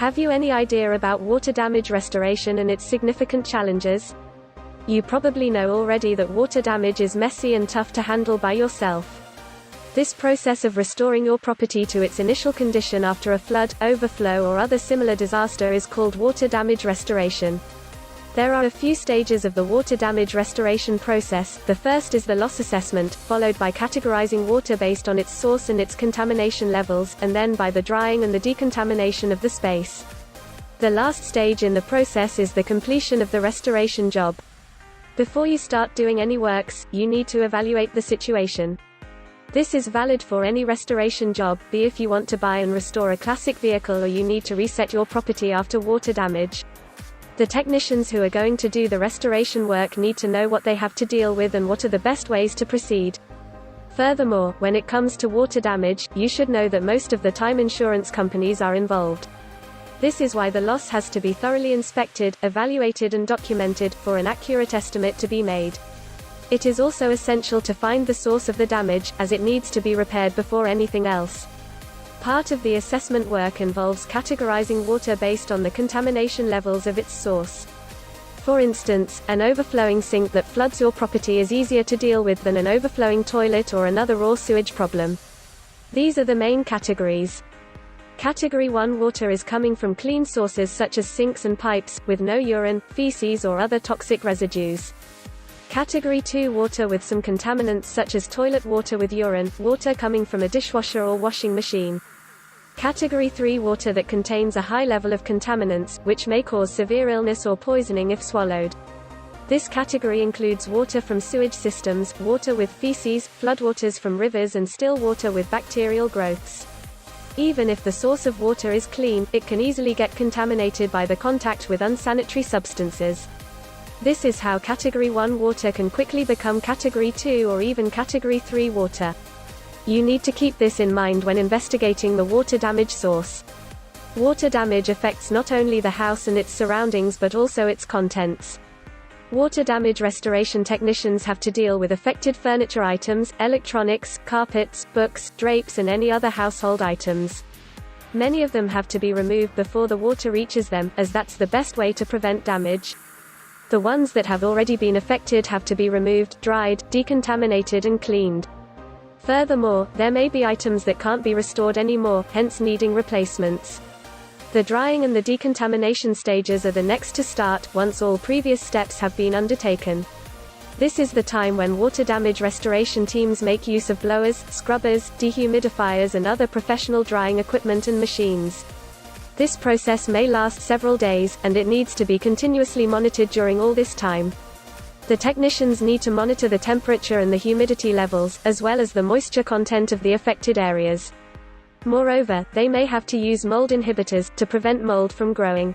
Have you any idea about water damage restoration and its significant challenges? You probably know already that water damage is messy and tough to handle by yourself. This process of restoring your property to its initial condition after a flood, overflow or other similar disaster is called water damage restoration. There are a few stages of the water damage restoration process. The first is the loss assessment, followed by categorizing water based on its source and its contamination levels, and then by the drying and the decontamination of the space. The last stage in the process is the completion of the restoration job. Before you start doing any works, you need to evaluate the situation. This is valid for any restoration job, be if you want to buy and restore a classic vehicle or you need to reset your property after water damage. The technicians who are going to do the restoration work need to know what they have to deal with and what are the best ways to proceed. Furthermore, when it comes to water damage, you should know that most of the time insurance companies are involved. This is why the loss has to be thoroughly inspected, evaluated and documented, for an accurate estimate to be made. It is also essential to find the source of the damage, as it needs to be repaired before anything else. Part of the assessment work involves categorizing water based on the contamination levels of its source. For instance, an overflowing sink that floods your property is easier to deal with than an overflowing toilet or another raw sewage problem. These are the main categories. Category 1 water is coming from clean sources such as sinks and pipes, with no urine, feces or other toxic residues. Category 2 water with some contaminants such as toilet water with urine, water coming from a dishwasher or washing machine. Category 3 water that contains a high level of contaminants, which may cause severe illness or poisoning if swallowed. This category includes water from sewage systems, water with feces, floodwaters from rivers and still water with bacterial growths. Even if the source of water is clean, it can easily get contaminated by the contact with unsanitary substances. This is how Category 1 water can quickly become Category 2 or even Category 3 water. You need to keep this in mind when investigating the water damage source. Water damage affects not only the house and its surroundings but also its contents. Water damage restoration technicians have to deal with affected furniture items, electronics, carpets, books, drapes and any other household items. Many of them have to be removed before the water reaches them, as that's the best way to prevent damage. The ones that have already been affected have to be removed, dried, decontaminated and cleaned. Furthermore, there may be items that can't be restored anymore, hence needing replacements. The drying and the decontamination stages are the next to start, once all previous steps have been undertaken. This is the time when water damage restoration teams make use of blowers, scrubbers, dehumidifiers and other professional drying equipment and machines. This process may last several days, and it needs to be continuously monitored during all this time. The technicians need to monitor the temperature and the humidity levels, as well as the moisture content of the affected areas. Moreover, they may have to use mold inhibitors, to prevent mold from growing.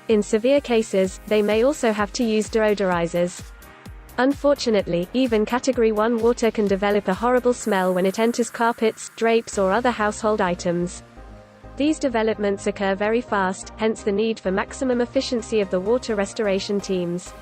In severe cases, they may also have to use deodorizers. Unfortunately, even Category 1 water can develop a horrible smell when it enters carpets, drapes or other household items. These developments occur very fast, hence the need for maximum efficiency of the water restoration teams.